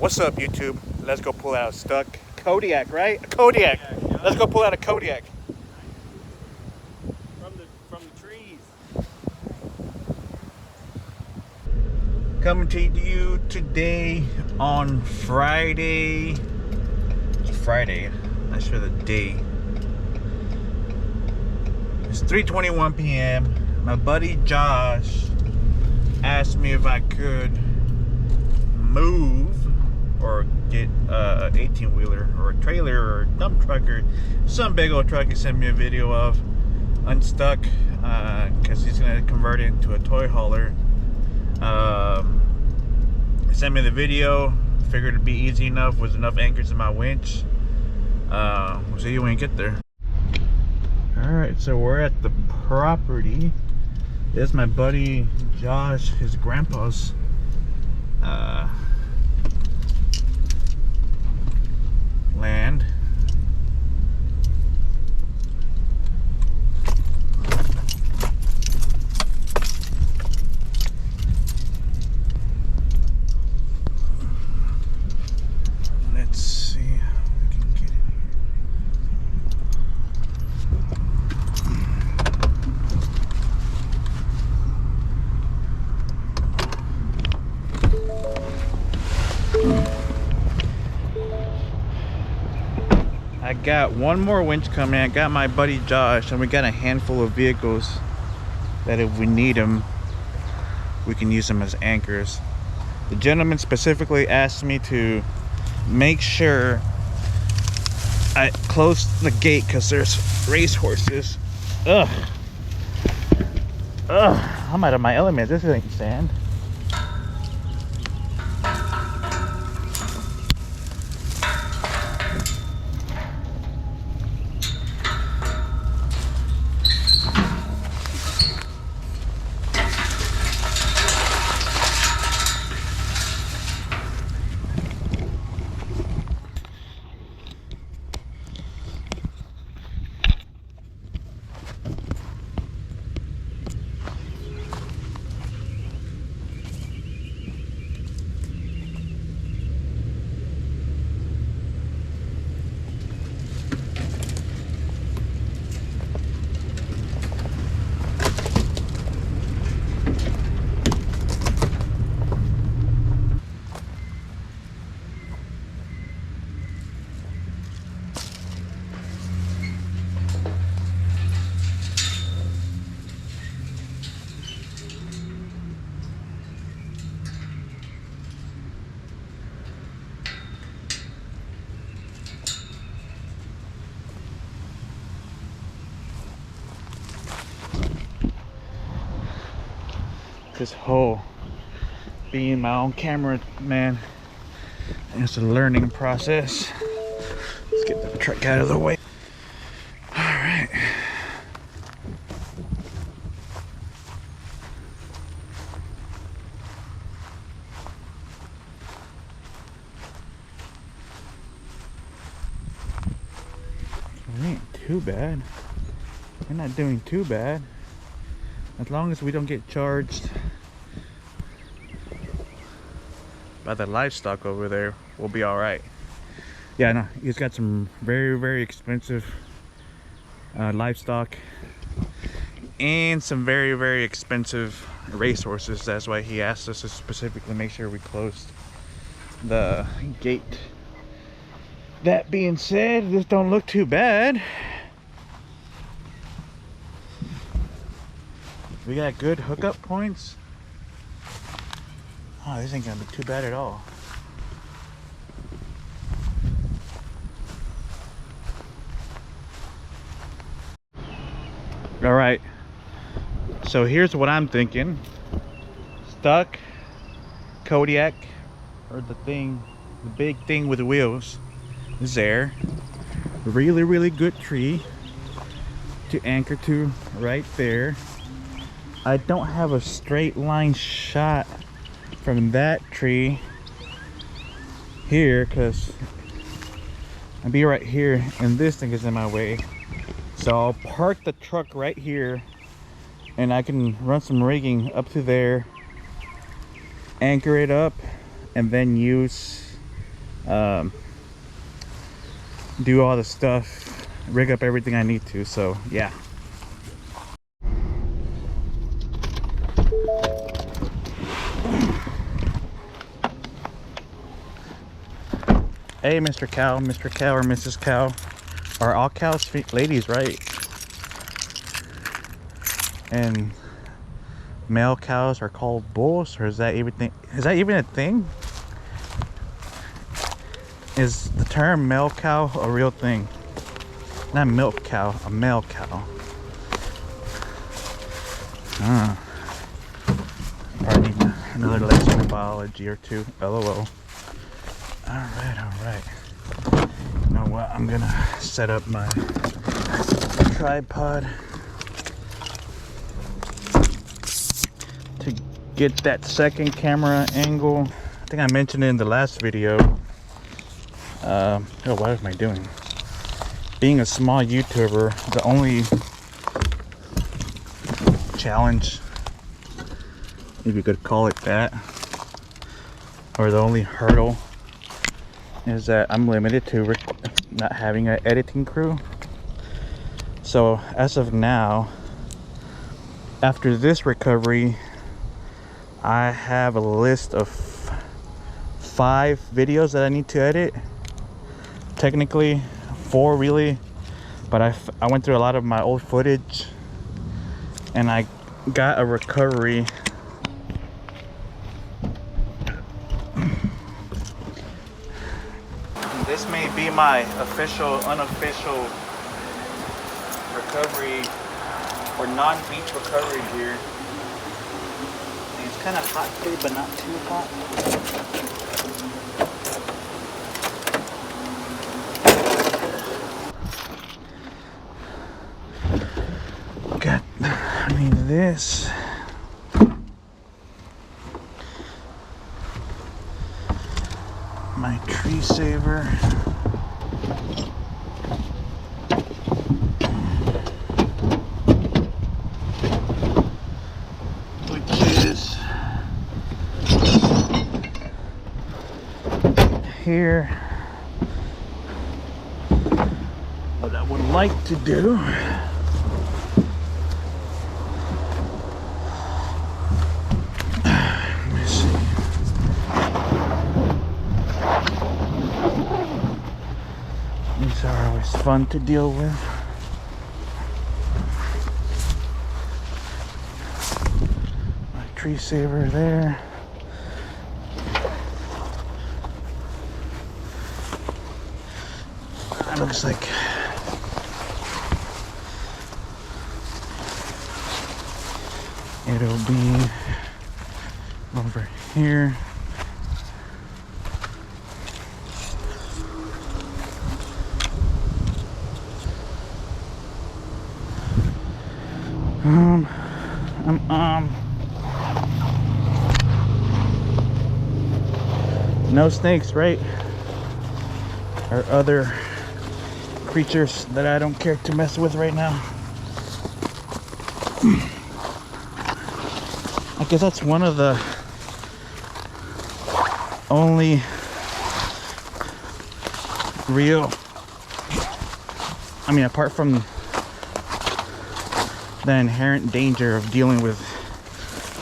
What's up, YouTube? Let's go pull out a stuck Kodiak, right? A Kodiak. Yeah. Let's go pull out a Kodiak. From the trees. Coming to you today on Friday. It's Friday. Not sure the day. It's 3:21 p.m. My buddy Josh asked me if I could move or get a 18-wheeler or a trailer or a dump truck or some big old truck he sent me a video of unstuck because he's gonna convert it into a toy hauler. He sent me the video, figured it'd be easy enough with enough anchors in my winch. We'll see you when you get there. Alright, so we're at the property. There's my buddy Josh, his grandpa's land. Let's see how we can get in here. I got one more winch coming. I got my buddy Josh, and we got a handful of vehicles that if we need them, we can use them as anchors. The gentleman specifically asked me to make sure I close the gate because there's race horses. Ugh. I'm out of my element. This ain't sand. This whole being my own camera man, it's a learning process. Let's get the truck out of the way. All right. It ain't too bad. We're not doing too bad. As long as we don't get charged by the livestock over there, we'll be all right. Yeah, no, he's got some very, very expensive livestock and some very, very expensive racehorses. That's why he asked us to specifically make sure we closed the gate. That being said, this don't look too bad. We got good hookup points. Oh, this ain't gonna be too bad at all. All right, so here's what I'm thinking. Stuck Kodiak, or the big thing with the wheels is there. Really, really good tree to anchor to right there. I don't have a straight line shot from that tree here because I'll be right here and this thing is in my way. So I'll park the truck right here and I can run some rigging up to there, anchor it up, and then use do all the stuff, rig up everything I need to. So yeah. Hey, Mr. Cow, Mr. Cow, or Mrs. Cow. Are all cows ladies, right? And male cows are called bulls, or is that even a thing? Is the term male cow a real thing? Not milk cow, a male cow. Probably need another lesson in biology or two. LOL. Alright. You know what? I'm gonna set up my tripod to get that second camera angle. I think I mentioned it in the last video. What am I doing? Being a small YouTuber, the only challenge, if you could call it that, or the only hurdle, is that I'm limited to not having an editing crew. So as of now, after this recovery, I have a list of 5 videos that I need to edit. Technically 4 really, but I went through a lot of my old footage and I got a recovery. This may be my official, unofficial recovery or non-beach recovery gear. And it's kind of hot today, but not too hot. I need this. My tree saver. Which is here. What I would like to do, these are always fun to deal with. My tree saver there. That looks like it'll be over here. No snakes, right? Or other creatures that I don't care to mess with right now. I guess that's one of the only real, I mean, apart from the inherent danger of dealing with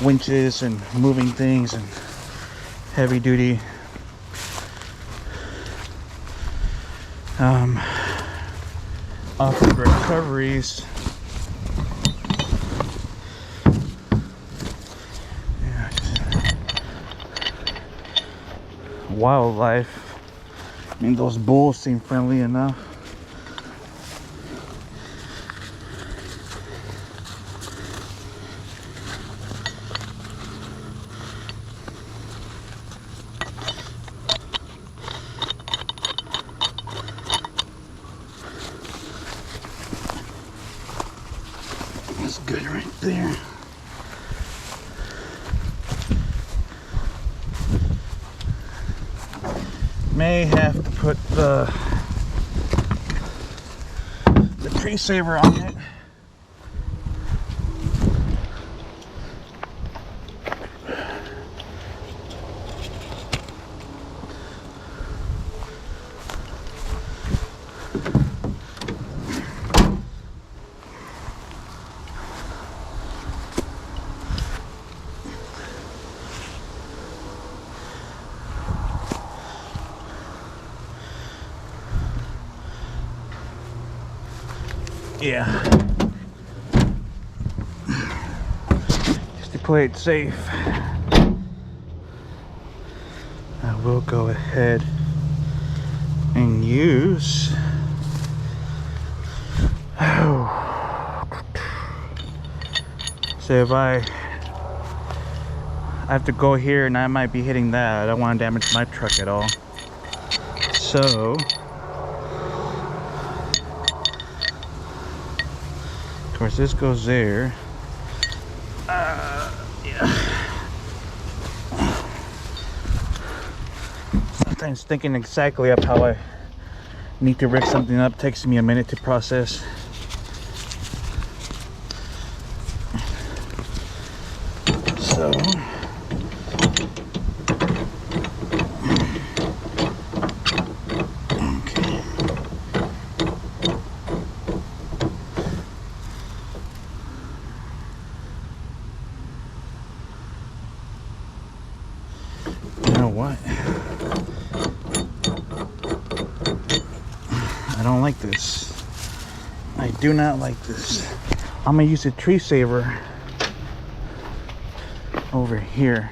winches and moving things and heavy duty off-road recoveries. Yeah, wildlife. I mean, those bulls seem friendly enough. That's good right there. May have to put the tree saver on it. Yeah. Just to play it safe, I will go ahead and use so if I have to go here and I might be hitting that, I don't want to damage my truck at all. So of course this goes there. Yeah. Sometimes thinking exactly up how I need to rig something up takes me a minute to process. So okay. You know what? I don't like this. I do not like this. I'm gonna use a tree saver over here.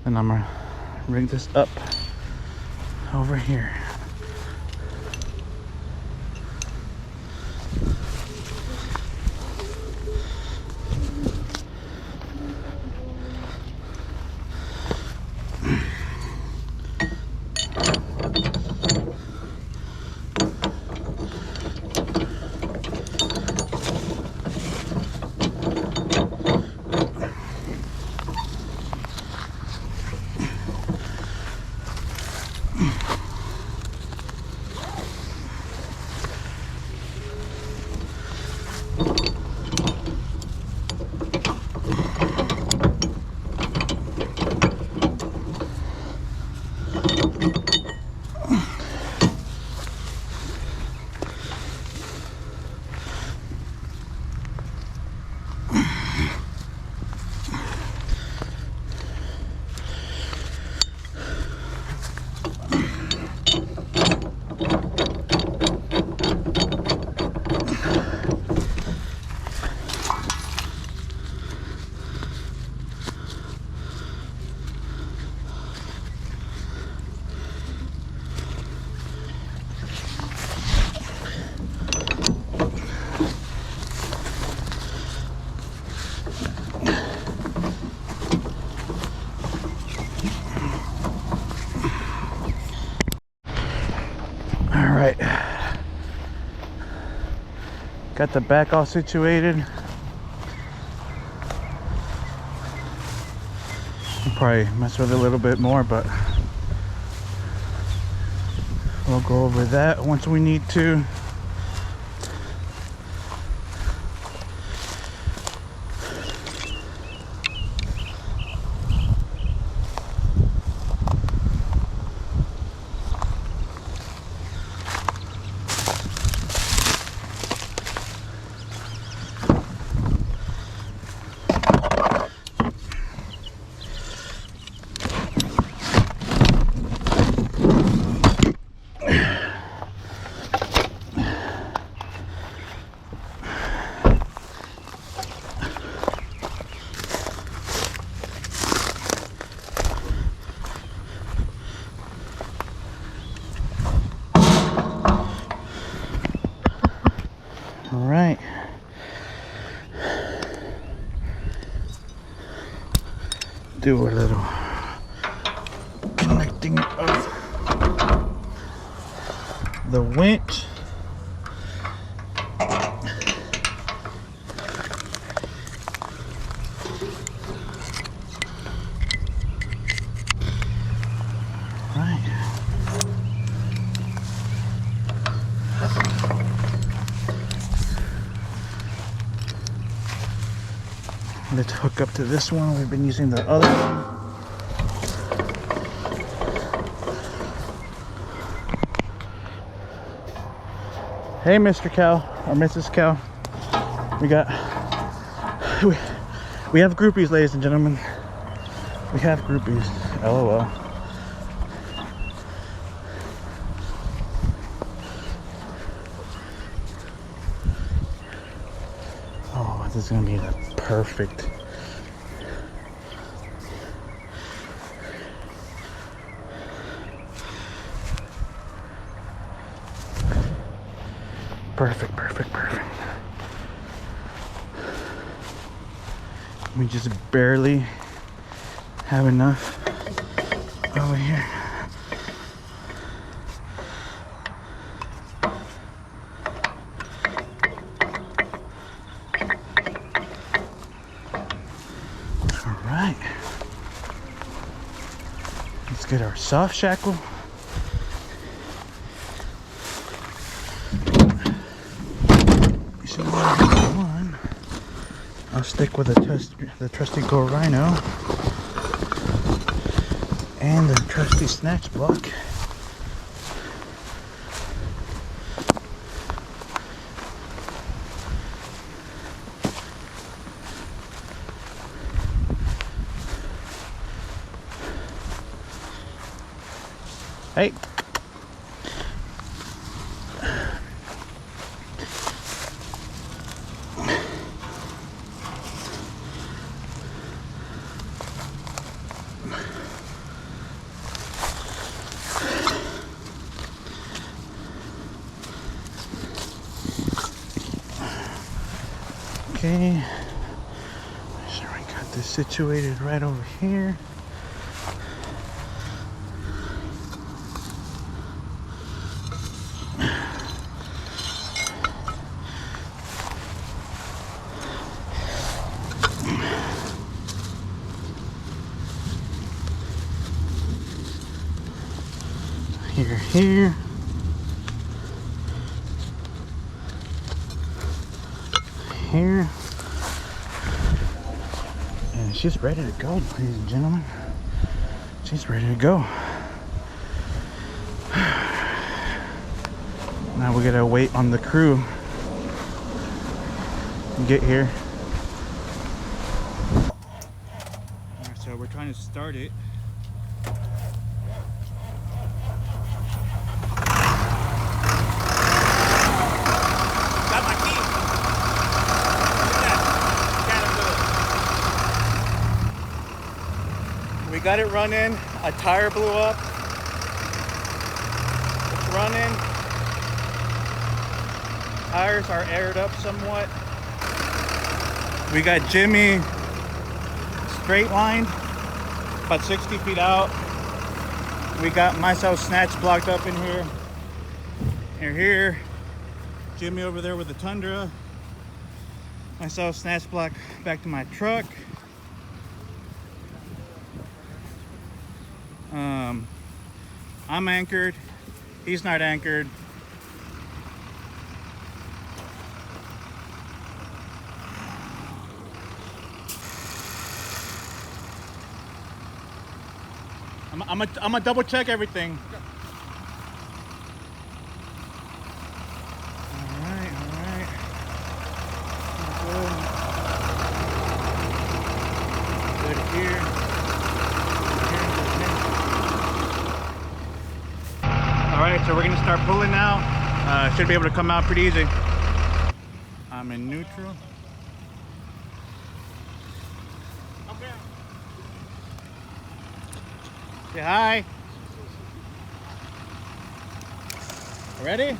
And I'm gonna rig this up over here. Alright, got the back all situated. I'll probably mess with it a little bit more, but we'll go over that once we need to. All right. Do a little connecting of the winch. Right. Let's hook up to this one. We've been using the other one. Hey, Mr. Cow or Mrs. Cow. We have groupies, ladies and gentlemen. We have groupies. LOL. Oh, this is gonna be the perfect. Perfect, perfect, perfect. We just barely have enough over here. All right. Let's get our soft shackle. One. I'll stick with the trusty Go Rhino and the trusty snatch block. Hey. Okay, make sure I got this situated right over here. Here. Here. And she's ready to go, ladies and gentlemen. She's ready to go. Now we gotta wait on the crew to get here. Alright, so we're trying to start it. We got it running. A tire blew up. It's running. Tires are aired up somewhat. We got Jimmy straight lined, about 60 feet out. We got myself snatch blocked up in here. And here, Jimmy over there with the Tundra. Myself snatch block back to my truck. I'm anchored, he's not anchored. I'm gonna double check everything. All right. Good here. Alright, so we're gonna start pulling now. Should be able to come out pretty easy. I'm in neutral. Okay. Say hi. Ready?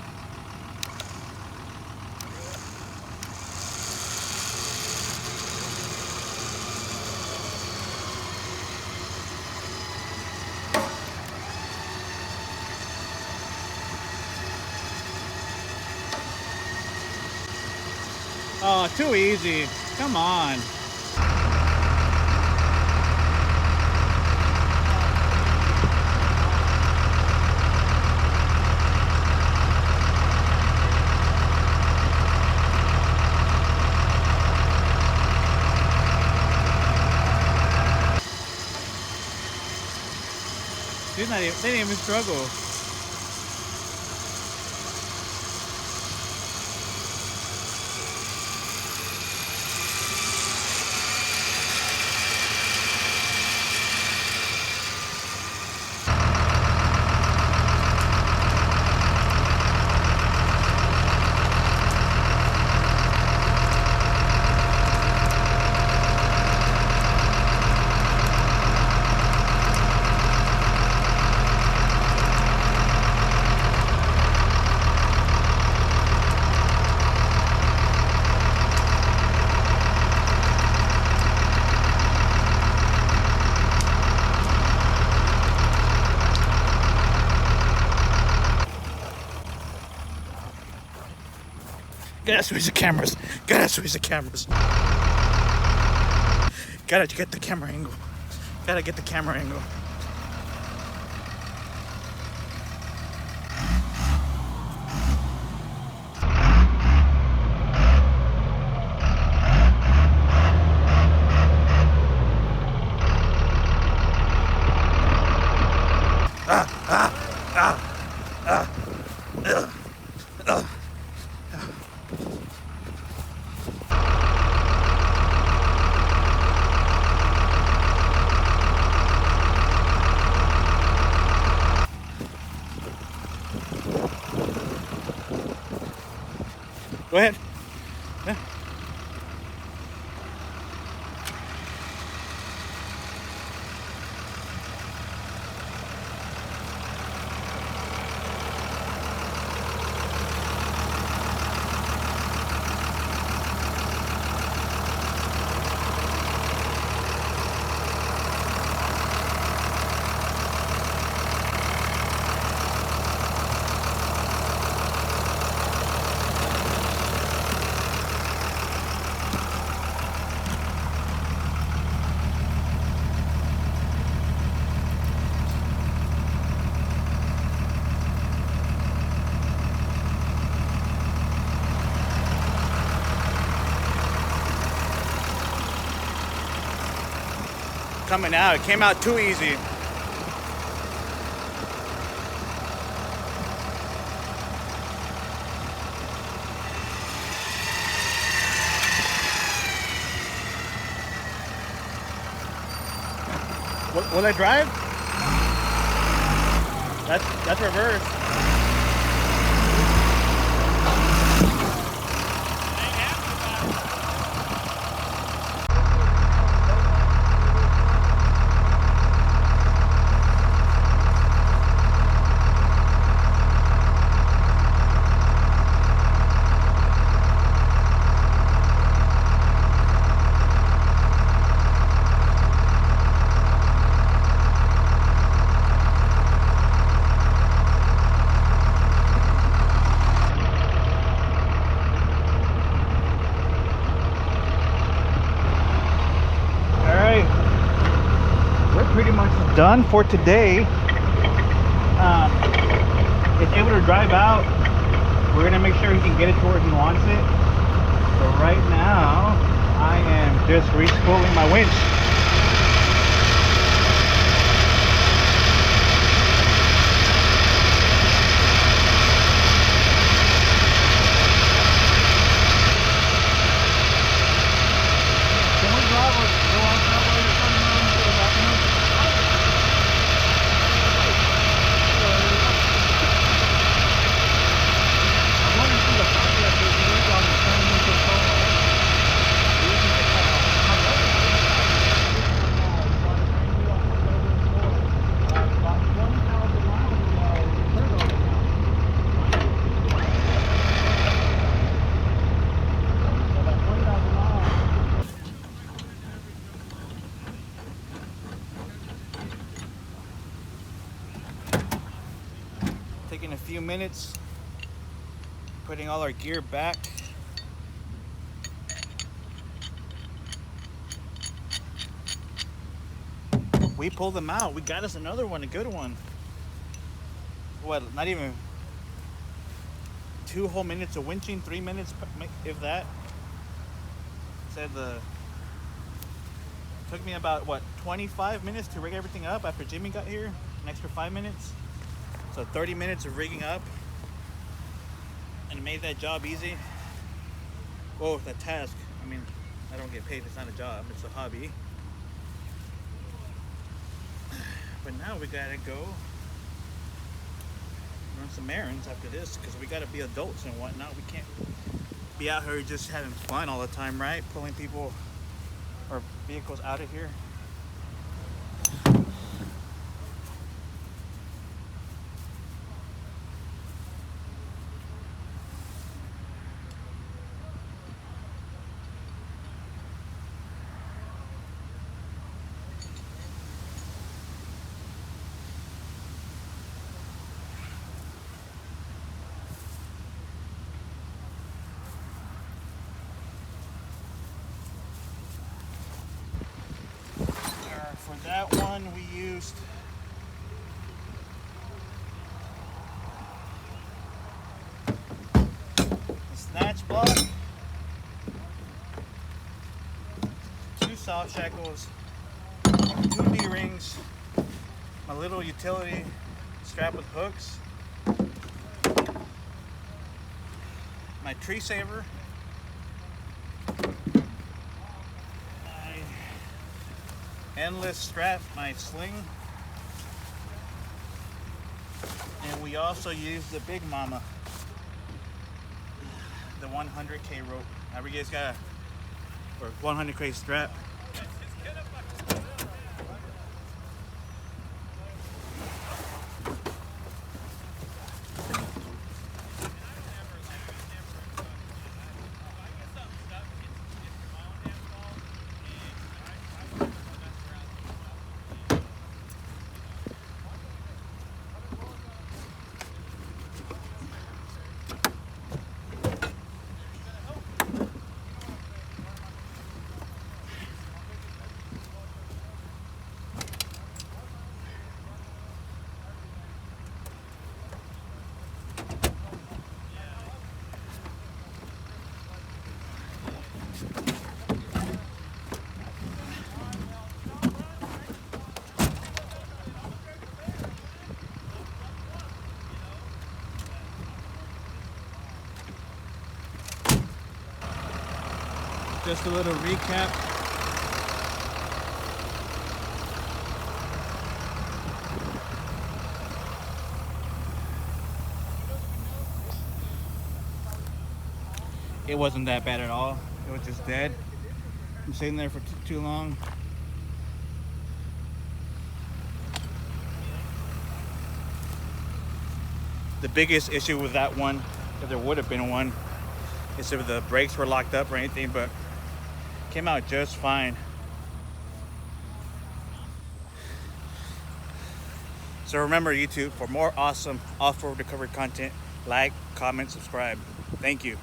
Oh, too easy. Come on. They didn't even struggle. Gotta switch the cameras. Gotta switch the cameras. Gotta get the camera angle. Gotta get the camera angle. Go ahead. Yeah. Coming out, it came out too easy. Will I drive? That's reverse. Pretty much done for today. It's able to drive out. We're gonna make sure he can get it to where he wants it. So right now, I am just respooling my winch. Can we drive or go out that way or something? Taking a few minutes, putting all our gear back. We pulled them out. We got us another one, a good one. What, not even 2 whole minutes of winching, 3 minutes, if that. Said the Took me about, what, 25 minutes to rig everything up after Jimmy got here. An extra 5 minutes. So 30 minutes of rigging up. And it made that job easy. Well, the task. I mean, I don't get paid. It's not a job. It's a hobby. But now we gotta go run some errands after this, because we gotta be adults and whatnot. We can't be out here just having fun all the time, right? Pulling people or vehicles out of here. For that one, we used a snatch block, 2 soft shackles, 2 D-rings, my little utility strap with hooks, my tree saver, endless strap, my sling, and we also use the big mama, the 100K rope. Now you guys got a 100K strap. Just a little recap. It wasn't that bad at all. It was just dead. I'm sitting there for too long. The biggest issue with that one, if there would have been one, is if the brakes were locked up or anything, but came out just fine. So remember, YouTube, for more awesome off-road recovery content, like, comment, subscribe. Thank you.